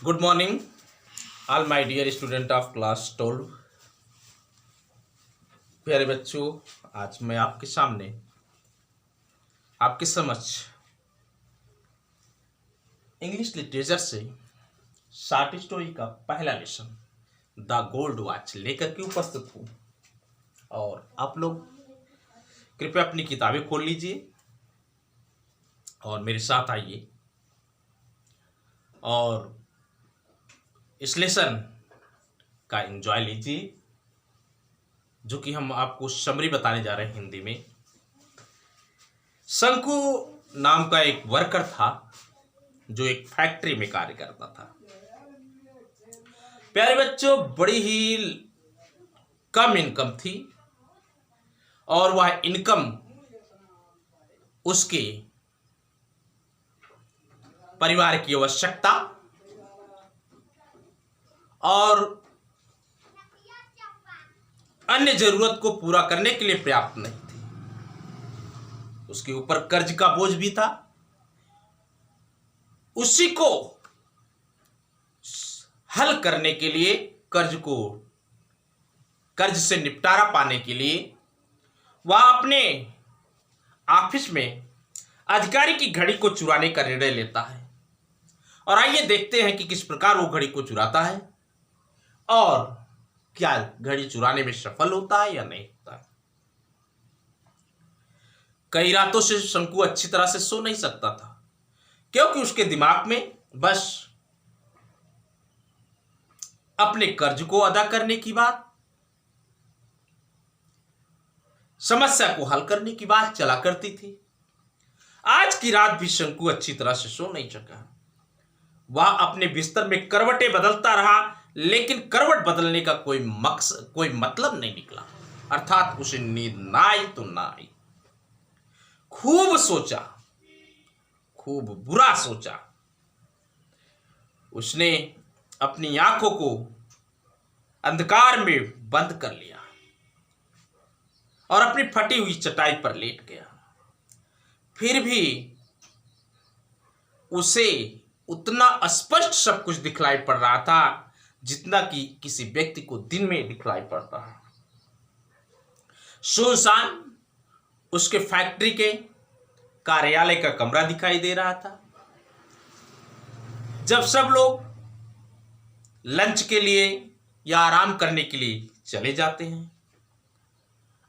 Good morning all my dear student of class 12। प्यारे बच्चों, आज मैं आपके सामने आपके समक्ष इंग्लिश लिटरेचर से शॉर्ट स्टोरी का पहला लेसन द गोल्ड वॉच लेकर के उपस्थित हूँ। और आप लोग कृपया अपनी किताबें खोल लीजिए और मेरे साथ आइए और इस लेसन का एंजॉय लीजिए, जो कि हम आपको समरी बताने जा रहे हैं हिंदी में। शंकु नाम का एक वर्कर था जो एक फैक्ट्री में कार्य करता था। प्यारे बच्चों, बड़ी ही कम इनकम थी और वह इनकम उसके परिवार की आवश्यकता और अन्य जरूरत को पूरा करने के लिए पर्याप्त नहीं थी। उसके ऊपर कर्ज का बोझ भी था। उसी को हल करने के लिए, कर्ज से निपटारा पाने के लिए वह अपने ऑफिस में अधिकारी की घड़ी को चुराने का निर्णय लेता है। और आइए देखते हैं कि किस प्रकार वो घड़ी को चुराता है और क्या घड़ी चुराने में सफल होता है या नहीं होता है। कई रातों से शंकु अच्छी तरह से सो नहीं सकता था, क्योंकि उसके दिमाग में बस अपने कर्ज को अदा करने की बात, समस्या को हल करने की बात चला करती थी। आज की रात भी शंकु अच्छी तरह से सो नहीं सका। वह अपने बिस्तर में करवटें बदलता रहा, लेकिन करवट बदलने का कोई मतलब नहीं निकला। अर्थात उसे नींद ना आई तो ना आई। खूब सोचा, खूब बुरा सोचा। उसने अपनी आंखों को अंधकार में बंद कर लिया और अपनी फटी हुई चटाई पर लेट गया। फिर भी उसे उतना स्पष्ट सब कुछ दिखलाई पड़ रहा था जितना कि किसी व्यक्ति को दिन में दिखलाई पड़ता है। सुनसान उसके फैक्ट्री के कार्यालय का कमरा दिखाई दे रहा था। जब सब लोग लंच के लिए या आराम करने के लिए चले जाते हैं,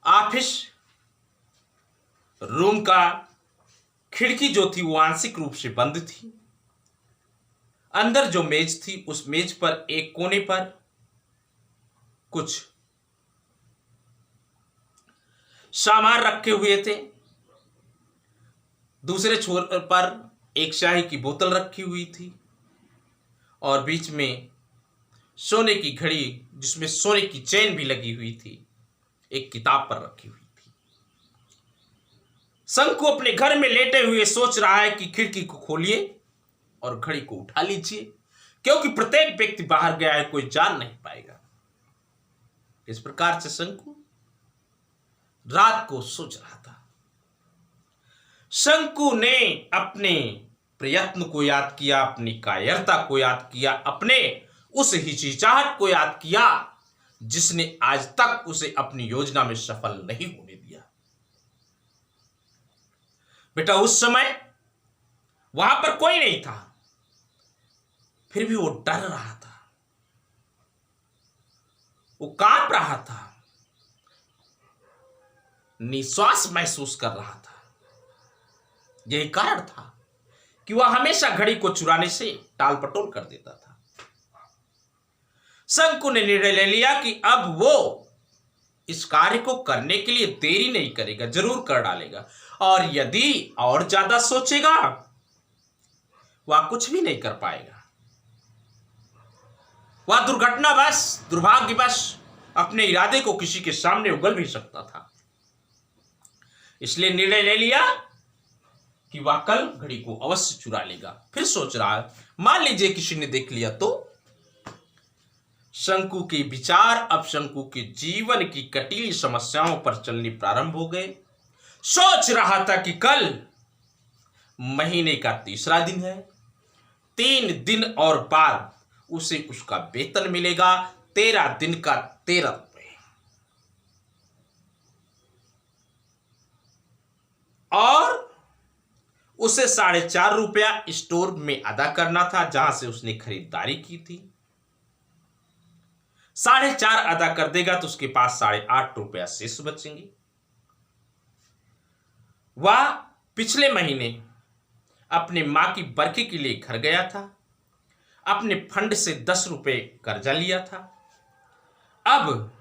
ऑफिस रूम का खिड़की जो थी वो आंशिक रूप से बंद थी। अंदर जो मेज थी, उस मेज पर एक कोने पर कुछ सामान रखे हुए थे। दूसरे छोर पर एक चाय की बोतल रखी हुई थी और बीच में सोने की घड़ी, जिसमें सोने की चेन भी लगी हुई थी, एक किताब पर रखी हुई थी। शंकु अपने घर में लेटे हुए सोच रहा है कि खिड़की को खोलिए और घड़ी को उठा लीजिए, क्योंकि प्रत्येक व्यक्ति बाहर गया है, कोई जान नहीं पाएगा। इस प्रकार से शंकु रात को सोच रहा था। शंकु ने अपने प्रयत्न को याद किया, अपनी कायरता को याद किया, अपने उस हिचकिचाहट को याद किया जिसने आज तक उसे अपनी योजना में सफल नहीं होने दिया। बेटा, उस समय वहां पर कोई नहीं था, फिर भी वो डर रहा था, वो कांप रहा था, निश्वास महसूस कर रहा था। यही कारण था कि वह हमेशा घड़ी को चुराने से टाल पटोल कर देता था। शंकु ने निर्णय ले लिया कि अब वो इस कार्य को करने के लिए देरी नहीं करेगा, जरूर कर डालेगा। और यदि और ज्यादा सोचेगा, वह कुछ भी नहीं कर पाएगा। वह दुर्घटनावश, दुर्भाग्यवश अपने इरादे को किसी के सामने उगल भी सकता था। इसलिए निर्णय ले लिया कि वह कल घड़ी को अवश्य चुरा लेगा। फिर सोच रहा है, मान लीजिए किसी ने देख लिया तो। शंकु के विचार अब शंकु के जीवन की कटीली समस्याओं पर चलने प्रारंभ हो गए। सोच रहा था कि कल महीने का तीसरा दिन है, 3 दिन और बाद उसे उसका वेतन मिलेगा 13 दिन का 13 रुपए। और उसे 4.5 रुपया स्टोर में अदा करना था जहां से उसने खरीदारी की थी। 4.5 अदा कर देगा तो उसके पास 8.5 रुपया शेष बचेंगे। वह पिछले महीने अपने मां की बरखी के लिए घर गया था। अपने फंड से 10 रुपए कर्जा लिया था। अब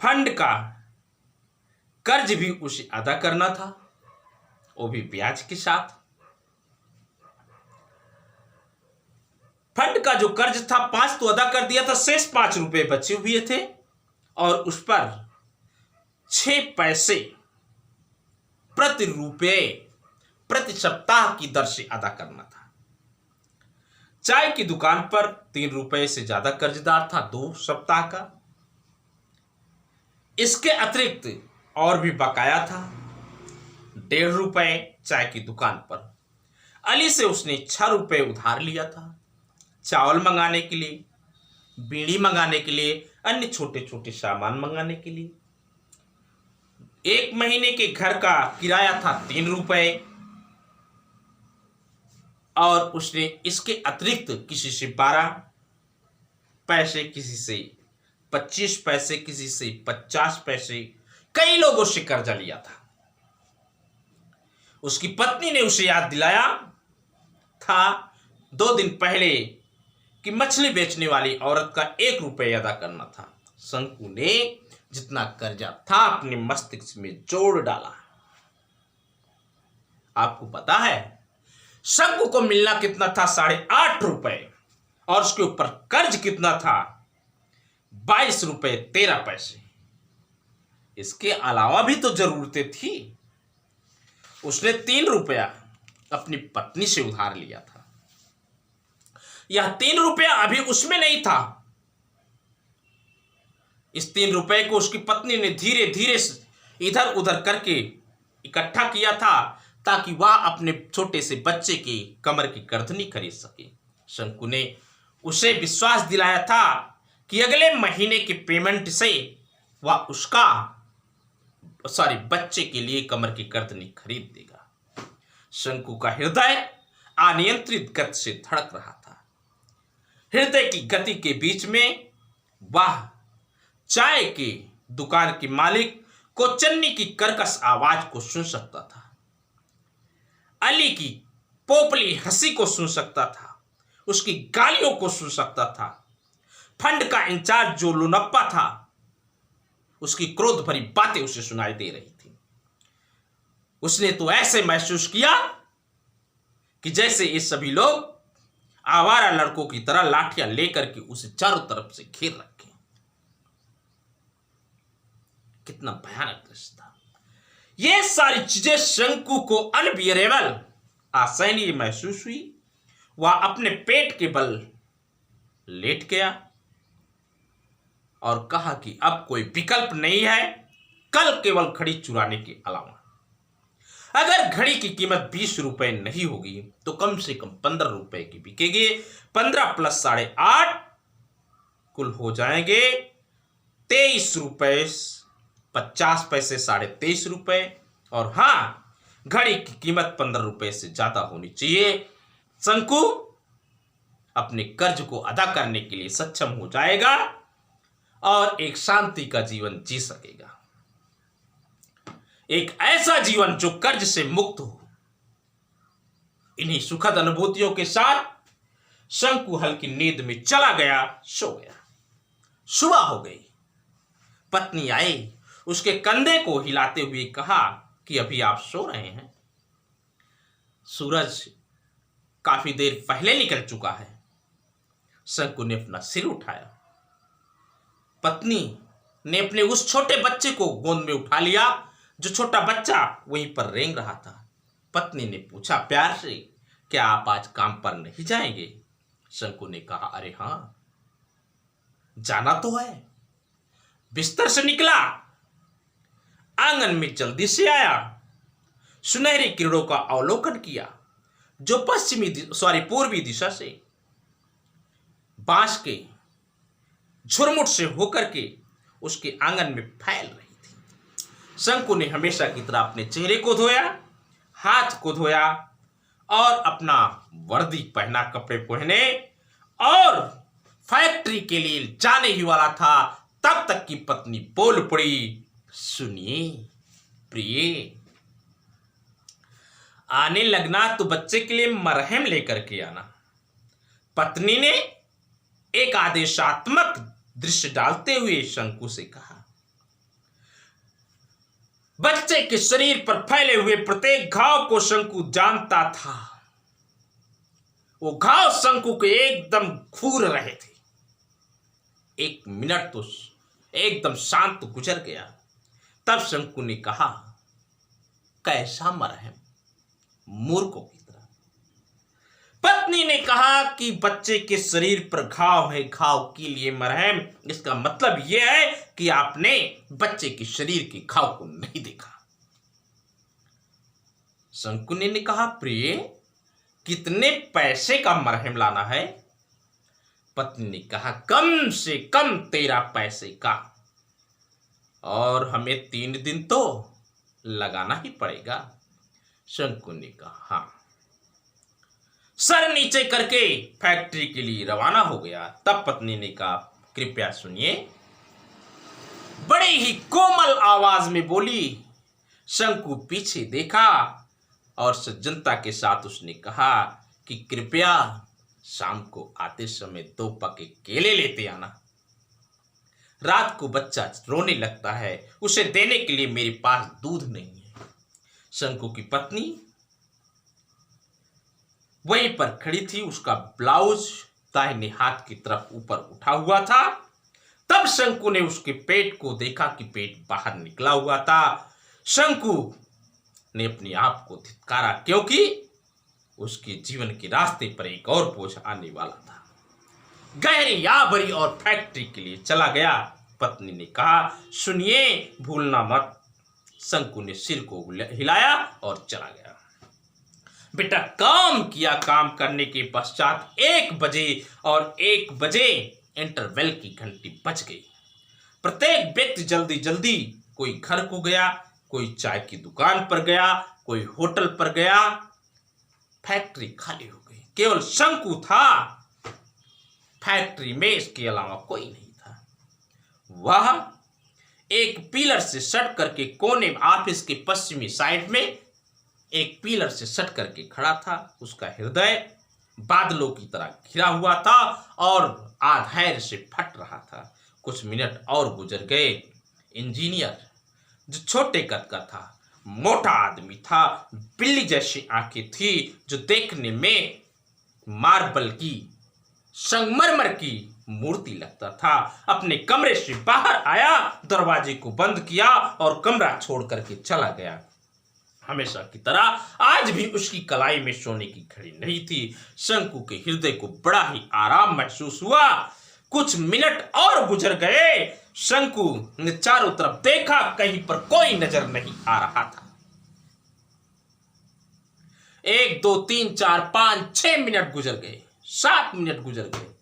फंड का कर्ज भी उसे अदा करना था, वो भी ब्याज के साथ। फंड का जो कर्ज था 5 तो अदा कर दिया था, शेष 5 रुपए बचे हुए थे और उस पर 6 पैसे प्रति रुपये प्रति सप्ताह की दर से अदा करना था। चाय की दुकान पर 3 रुपए से ज्यादा कर्जदार था 2 सप्ताह का। इसके अतिरिक्त और भी बकाया था 1.5 रुपए चाय की दुकान पर। अली से उसने 6 रुपए उधार लिया था चावल मंगाने के लिए, बीड़ी मंगाने के लिए, अन्य छोटे छोटे सामान मंगाने के लिए। 1 महीने के घर का किराया था 3 रुपए और उसने इसके अतिरिक्त किसी से 12 पैसे, किसी से 25 पैसे, किसी से 50 पैसे, कई लोगों से कर्जा लिया था। उसकी पत्नी ने उसे याद दिलाया था 2 दिन पहले कि मछली बेचने वाली औरत का 1 रुपए अदा करना था। शंकु ने जितना कर्जा था अपने मस्तिष्क में जोड़ डाला। आपको पता है शंकु को मिलना कितना था? 8.5 रुपए और उसके ऊपर कर्ज कितना था? 22 रुपए 13 पैसे। इसके अलावा भी तो जरूरतें थी। उसने 3 रुपया अपनी पत्नी से उधार लिया था। यह 3 रुपया अभी उसमें नहीं था। इस 3 रुपए को उसकी पत्नी ने धीरे धीरे इधर उधर करके इकट्ठा किया था ताकि वह अपने छोटे से बच्चे की कमर की गर्दनी खरीद सके। शंकु ने उसे विश्वास दिलाया था कि अगले महीने के पेमेंट से वह बच्चे के लिए कमर की गर्दनी खरीद देगा। शंकु का हृदय अनियंत्रित गति से धड़क रहा था। हृदय की गति के बीच में वह चाय की दुकान के मालिक को चन्नी की कर्कश आवाज को सुन सकता था, अली की पोपली हंसी को सुन सकता था, उसकी गालियों को सुन सकता था। फंड का इंचार्ज जो लुनप्पा था उसकी क्रोध भरी बातें उसे सुनाई दे रही थी। उसने तो ऐसे महसूस किया कि जैसे ये सभी लोग आवारा लड़कों की तरह लाठियां लेकर के उसे चारों तरफ से घेर रखे। कितना भयानक दृश्य था। ये सारी चीजें शंकु को अनबियरेबल, असहनीय महसूस हुई। वह अपने पेट के बल लेट गया और कहा कि अब कोई विकल्प नहीं है, कल केवल घड़ी चुराने के अलावा। अगर घड़ी की कीमत 20 रुपए नहीं होगी तो कम से कम 15 रुपए की बिकेगी। 15 प्लस 8.5 कुल हो जाएंगे 23 रुपए 50 पैसे, 23.5 रुपए। और हाँ, घड़ी की कीमत 15 रुपए से ज्यादा होनी चाहिए। शंकु अपने कर्ज को अदा करने के लिए सक्षम हो जाएगा और एक शांति का जीवन जी सकेगा, एक ऐसा जीवन जो कर्ज से मुक्त हो। इन्हीं सुखद अनुभूतियों के साथ शंकु हल्की नींद में चला गया, सो गया। सुबह हो गई। पत्नी आई, उसके कंधे को हिलाते हुए कहा कि अभी आप सो रहे हैं, सूरज काफी देर पहले निकल चुका है। शंकु ने अपना सिर उठाया। पत्नी ने अपने उस छोटे बच्चे को गोद में उठा लिया जो छोटा बच्चा वहीं पर रेंग रहा था। पत्नी ने पूछा प्यार से, क्या आप आज काम पर नहीं जाएंगे? शंकु ने कहा, अरे हां, जाना तो है। बिस्तर से निकला, आंगन में जल्दी से आया, सुनहरी किरणों का अवलोकन किया जो पूर्वी दिशा से बांस के झुरमुट से होकर के उसके आंगन में फैल रही थी। शंकु ने हमेशा की तरह अपने चेहरे को धोया, हाथ को धोया और अपना वर्दी पहना, कपड़े पहने और फैक्ट्री के लिए जाने ही वाला था। तब तक की पत्नी बोल पड़ी, सुनिए प्रिय, आने लगना तो बच्चे के लिए मरहम लेकर के आना। पत्नी ने एक आदेशात्मक दृश्य डालते हुए शंकु से कहा। बच्चे के शरीर पर फैले हुए प्रत्येक घाव को शंकु जानता था। वो घाव शंकु के एकदम घूर रहे थे। एक मिनट तो एकदम शांत गुजर गया। तब शंकु ने कहा, कैसा मरहम, मूर्खों की तरह। पत्नी ने कहा कि बच्चे के शरीर पर घाव है, घाव के लिए मरहम, इसका मतलब यह है कि आपने बच्चे के शरीर के घाव को नहीं देखा। शंकु ने कहा, प्रिय, कितने पैसे का मरहम लाना है? पत्नी ने कहा, कम से कम 13 पैसे का, और हमें 3 दिन तो लगाना ही पड़ेगा। शंकु ने कहा, हाँ। सर नीचे करके फैक्ट्री के लिए रवाना हो गया। तब पत्नी ने कहा, कृपया सुनिए। बड़े ही कोमल आवाज में बोली। शंकु पीछे देखा और सज्जनता के साथ उसने कहा कि कृपया शाम को आते समय 2 पके केले लेते आना। रात को बच्चा रोने लगता है, उसे देने के लिए मेरे पास दूध नहीं है। शंकु की पत्नी वहीं पर खड़ी थी, उसका ब्लाउज दाहिने हाथ की तरफ ऊपर उठा हुआ था। तब शंकु ने उसके पेट को देखा कि पेट बाहर निकला हुआ था। शंकु ने अपने आप को धिक्कारा, क्योंकि उसके जीवन के रास्ते पर एक और बोझ आने वाला था। गहरी या भरी और फैक्ट्री के लिए चला गया। पत्नी ने कहा, सुनिए, भूलना मत। शंकु ने सिर को हिलाया और चला गया। बेटा काम किया। काम करने के पश्चात 1 बजे और 1 बजे इंटरवल की घंटी बज गई। प्रत्येक व्यक्ति जल्दी जल्दी, कोई घर को गया, कोई चाय की दुकान पर गया, कोई होटल पर गया। फैक्ट्री खाली हो गई। केवल शंकु था फैक्ट्री में, इसके अलावा कोई नहीं था। वह एक पिलर से सट करके कोने में, ऑफिस के पश्चिमी साइड में एक पिलर से सट करके खड़ा था। उसका हृदय बादलों की तरह घिरा हुआ था और आधैर्य से फट रहा था। कुछ मिनट और गुजर गए। इंजीनियर, जो छोटे कद का था, मोटा आदमी था, बिल्ली जैसी आंखें थी, जो देखने में मार्बल की, संगमरमर की मूर्ति लगता था, अपने कमरे से बाहर आया, दरवाजे को बंद किया और कमरा छोड़ करके चला गया। हमेशा की तरह आज भी उसकी कलाई में सोने की घड़ी नहीं थी। शंकु के हृदय को बड़ा ही आराम महसूस हुआ। कुछ मिनट और गुजर गए। शंकु ने चारों तरफ देखा, कहीं पर कोई नजर नहीं आ रहा था। 1 2 3 4 5 6 मिनट गुजर गए, 7 मिनट गुजर गए।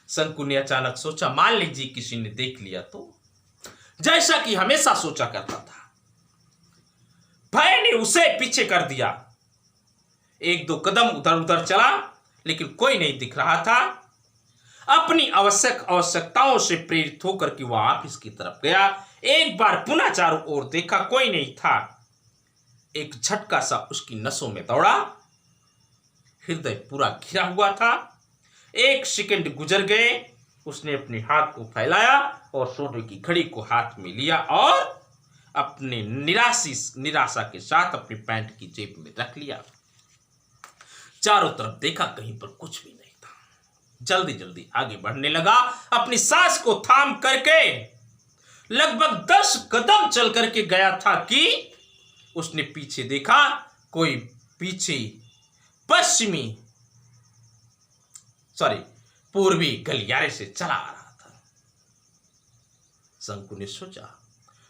शंकु ने अचानक सोचा, मान लीजिए किसी ने देख लिया तो, जैसा कि हमेशा सोचा करता था। भय ने उसे पीछे कर दिया। 1 2 कदम उधर उधर चला, लेकिन कोई नहीं दिख रहा था। अपनी आवश्यकताओं से प्रेरित होकर के वह ऑफिस की तरफ गया। एक बार पुनः चारों ओर देखा, कोई नहीं था। एक झटका सा उसकी नसों में दौड़ा। हृदय पूरा घिरा हुआ था। 1 सेकंड गुजर गए। उसने अपने हाथ को फैलाया और सोने की घड़ी को हाथ में लिया और अपने निराशा के साथ अपनी पैंट की जेब में रख लिया। चारों तरफ देखा, कहीं पर कुछ भी नहीं था। जल्दी जल्दी आगे बढ़ने लगा, अपनी सांस को थाम करके लगभग 10 कदम चल करके गया था कि उसने पीछे देखा, कोई पीछे पूर्वी गलियारे से चला आ रहा था। शंकु ने सोचा,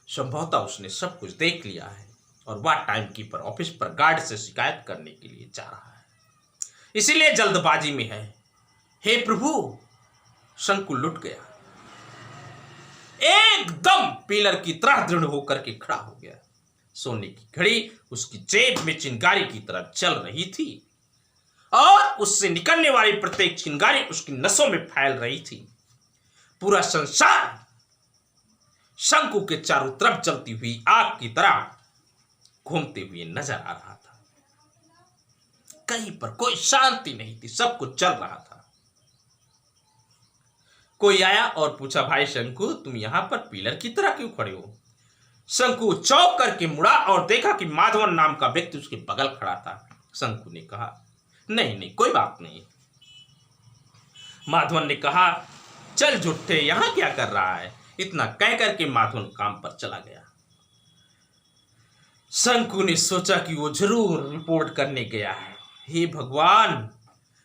संभवतः उसने सब कुछ देख लिया है और वह टाइम कीपर ऑफिस पर गार्ड से शिकायत करने के लिए जा रहा है, इसीलिए जल्दबाजी में है। हे प्रभु, शंकु लुट गया, एकदम पिलर की तरह दृढ़ होकर के खड़ा हो गया। सोने की घड़ी उसकी जेब में चिंगारी की तरह चल रही थी और उससे निकलने वाली प्रत्येक चिंगारी उसकी नसों में फैल रही थी। पूरा संसार शंकु के चारों तरफ जलती हुई आग की तरह घूमते हुए नजर आ रहा था। कहीं पर कोई शांति नहीं थी, सब कुछ चल रहा था। कोई आया और पूछा, भाई शंकु, तुम यहां पर पिलर की तरह क्यों खड़े हो? शंकु चौंक करके मुड़ा और देखा कि माधवन नाम का व्यक्ति उसके बगल खड़ा था। शंकु ने कहा, नहीं नहीं, कोई बात नहीं। माधवन ने कहा, चल झूठे, यहां क्या कर रहा है? इतना कह करके माधवन काम पर चला गया। शंकु ने सोचा कि वो जरूर रिपोर्ट करने गया है। हे भगवान,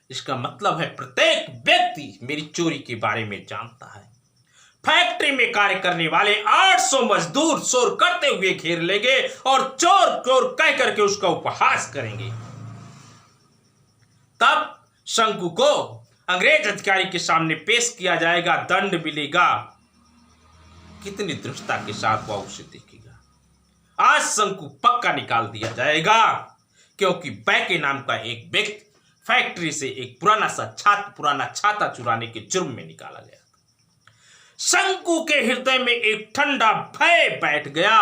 इसका मतलब है प्रत्येक व्यक्ति मेरी चोरी के बारे में जानता है। फैक्ट्री में कार्य करने वाले 800 मजदूर शोर करते हुए घेर लेंगे और चोर चोर कह करके उसका उपहास करेंगे। तब शंकु को अंग्रेज अधिकारी के सामने पेश किया जाएगा, दंड मिलेगा। कितनी दृढ़ता के साथ वह उसे देखेगा। आज शंकु पक्का निकाल दिया जाएगा, क्योंकि बैके नाम का एक व्यक्ति फैक्ट्री से एक पुराना छाता चुराने के जुर्म में निकाला गया। शंकु के हृदय में एक ठंडा भय बैठ गया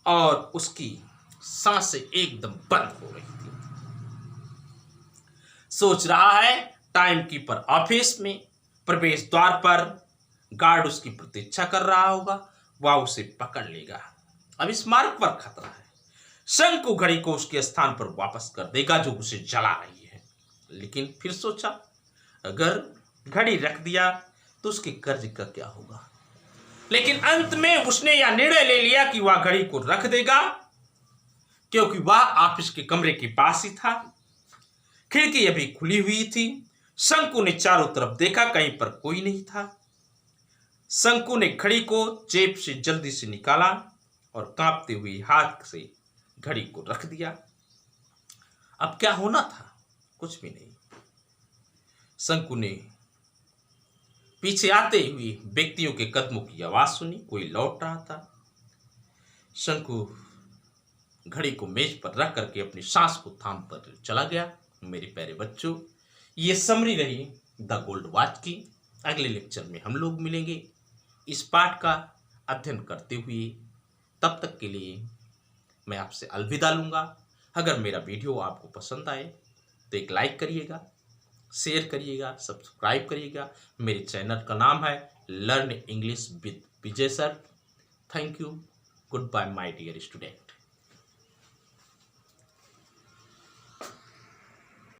और उसकी सांसें एकदम बंद हो रही थी। सोच रहा है, टाइम कीपर ऑफिस में प्रवेश द्वार पर गार्ड उसकी प्रतीक्षा कर रहा होगा, वह उसे पकड़ लेगा। अब इस मार्ग पर खतरा है। शंकु घड़ी को उसके स्थान पर वापस कर देगा जो उसे जला रही है। लेकिन फिर सोचा, अगर घड़ी रख दिया तो उसके कर्ज का क्या होगा? लेकिन अंत में उसने यह निर्णय ले लिया कि वह घड़ी को रख देगा, क्योंकि वह ऑफिस के कमरे के पास ही था। खिड़की अभी खुली हुई थी। शंकु ने चारों तरफ देखा, कहीं पर कोई नहीं था। शंकु ने घड़ी को जेब से जल्दी से निकाला और कांपते हुए हाथ से घड़ी को रख दिया। अब क्या होना था? कुछ भी नहीं। शंकु ने पीछे आते हुए व्यक्तियों के कदमों की आवाज सुनी, कोई लौट रहा था। शंकु घड़ी को मेज पर रख करके अपनी सांस को थाम कर चला गया। मेरे प्यारे बच्चों, ये समरी रही द गोल्ड वॉच की। अगले लेक्चर में हम लोग मिलेंगे इस पाठ का अध्ययन करते हुए। तब तक के लिए मैं आपसे अलविदा लूँगा। अगर मेरा वीडियो आपको पसंद आए तो एक लाइक करिएगा, शेयर करिएगा, सब्सक्राइब करिएगा। मेरे चैनल का नाम है learn English with Vijay sir. Thank you. Good bye my dear student.